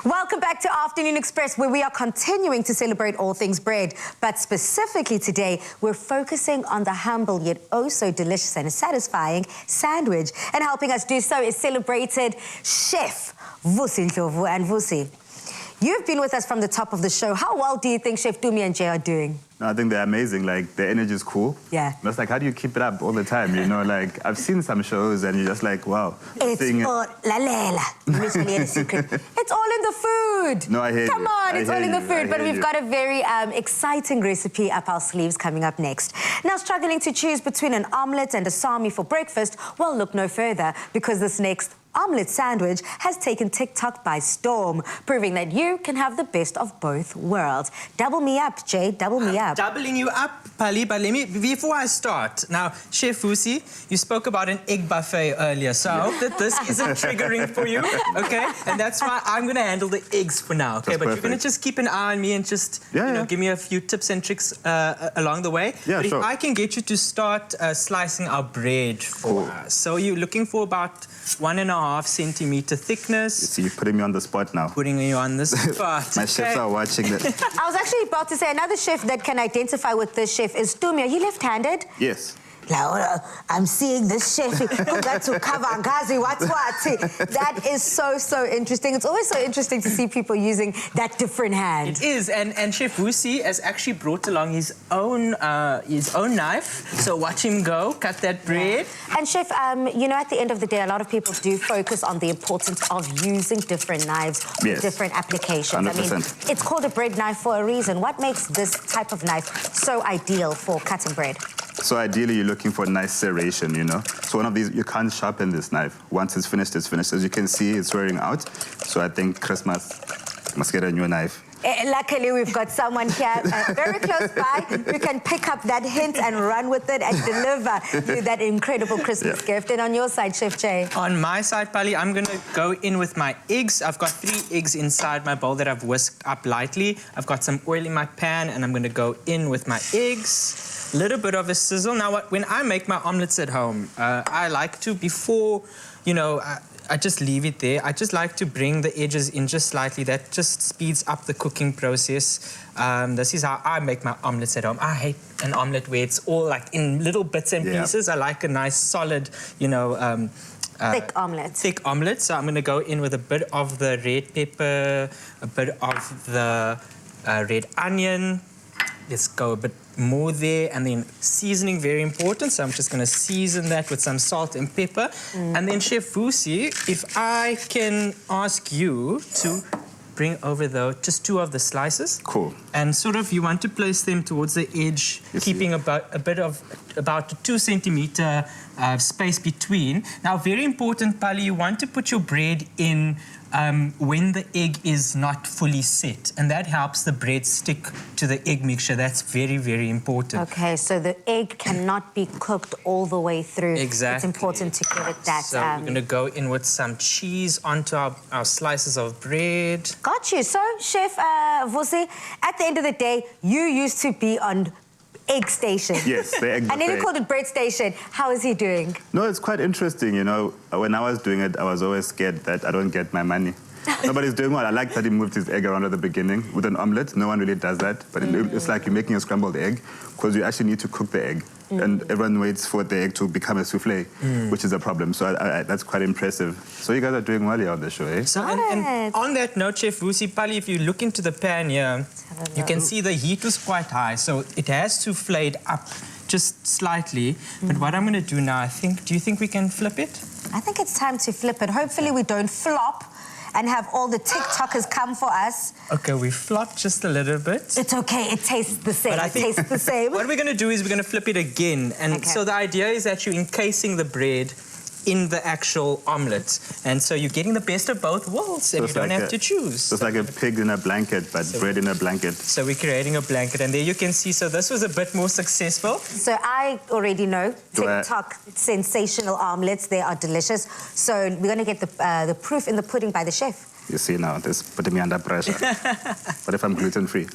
Welcome back to Afternoon Express, where we are continuing to celebrate all things bread. But specifically today, we're focusing on the humble yet oh so delicious and satisfying sandwich. And helping us do so is celebrated Chef Vusi Ndlovu. And Vusi, you've been with us from the top of the show. How well do you think Chef Tumi and Jay are doing? No, I think they're amazing. Like, their energy is cool. Yeah. And it's like, how do you keep it up all the time? You know, like, I've seen some shows and you're just like, wow. It's all la la la. It's all in the food. No, I hear you. Come on, it's all in the food. But we've got a very exciting recipe up our sleeves coming up next. Now, struggling to choose between an omelette and a sami for breakfast? Well, look no further, because this next omelette sandwich has taken TikTok by storm, proving that you can have the best of both worlds. Double me up, Jay, double me up. Doubling you up, Pali, but before I start, now, Chef Vusi, you spoke about an egg buffet earlier, so I hope that this isn't triggering for you, okay? And that's why I'm going to handle the eggs for now, okay? That's but perfect. you're going to just keep an eye on me and just, give me a few tips and tricks along the way. Yeah, but sure. if I can get you to start slicing our bread for us. So you're looking for about 1.5 centimeter thickness. You see, you're putting me on the spot now. Putting you on the spot. My chefs are watching this. I was actually about to say, another chef that can identify with this chef is Tumi. Are you left-handed? Yes. I'm seeing this chef who got to cover Ngazi, what? That is so interesting. It's always so interesting to see people using that different hand. It is, and Chef Vusi has actually brought along his own knife. So watch him go, cut that bread. Yeah. And Chef, you know, at the end of the day, a lot of people do focus on the importance of using different knives with different applications. 100%. I mean, it's called a bread knife for a reason. What makes this type of knife so ideal for cutting bread? So ideally, you're looking for nice serration, you know? So one of these, you can't sharpen this knife. Once it's finished, it's finished. As you can see, it's wearing out. So I think Christmas must get a new knife. Luckily, we've got someone here very close by who can pick up that hint and run with it and deliver you that incredible Christmas gift. And on your side, Chef Jay? On my side, Pali, I'm going to go in with my eggs. I've got 3 eggs inside my bowl that I've whisked up lightly. I've got some oil in my pan, and I'm going to go in with my eggs. Little bit of a sizzle. Now, when I make my omelettes at home, I like to, before, you know, I just leave it there. I just like to bring the edges in just slightly. That just speeds up the cooking process. This is how I make my omelettes at home. I hate an omelette where it's all like in little bits and pieces. I like a nice solid, you know, thick omelette. Thick omelette. So I'm going to go in with a bit of the red pepper, a bit of the red onion. Let's go a bit more there, and then seasoning, very important. So I'm just going to season that with some salt and pepper. And then Chef Vusi, if I can ask you to bring over just 2 of the slices. Cool. And sort of you want to place them towards the edge, keeping about a 2 centimeter space between. Now, very important, Pali, you want to put your bread in when the egg is not fully set, and that helps the bread stick to the egg mixture. That's very, very important. Okay, so the egg cannot be cooked all the way through. Exactly. It's important to give it that. So we're going to go in with some cheese onto our slices of bread. Got you. So, Chef Vusi, at the end of the day, you used to be on egg station. Yes, the egg buffet. And then he called it bread station. How is he doing? No, it's quite interesting, you know. When I was doing it, I was always scared that I don't get my money. Nobody's doing well. I like that he moved his egg around at the beginning with an omelette. No one really does that. But it's like you're making a scrambled egg, because you actually need to cook the egg. And everyone waits for the egg to become a souffle, which is a problem. So that's quite impressive. So you guys are doing well here on the show, eh? So, and on that note, Chef Vusi, Pali, if you look into the pan here, you can see the heat was quite high. So it has souffled up just slightly. But what I'm going to do now, do you think we can flip it? I think it's time to flip it. Hopefully we don't flop and have all the TikTokers come for us. Okay, we flopped just a little bit. It's okay, it tastes the same. But I think tastes the same. What we're going to do is we're going to flip it again. And so the idea is that you're encasing the bread in the actual omelette. And so you're getting the best of both worlds, and you don't have to choose. It's like a pig in a blanket, but bread in a blanket. So we're creating a blanket, and there you can see, so this was a bit more successful. So I already know TikTok sensational omelets, they are delicious. So we're going to get the proof in the pudding by the chef. You see now, this putting me under pressure. What if I'm gluten-free?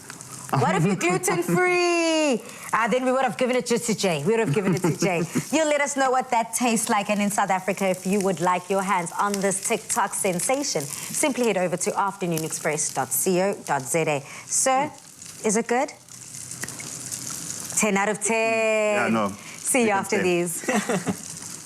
What if you're gluten-free? Then we would have given it just to Jay. We would have given it to Jay. You'll let us know what that tastes like. And in South Africa, if you would like your hands on this TikTok sensation, simply head over to afternoonexpress.co.za. Sir, is it good? 10 out of 10. Yeah, no. See you after these.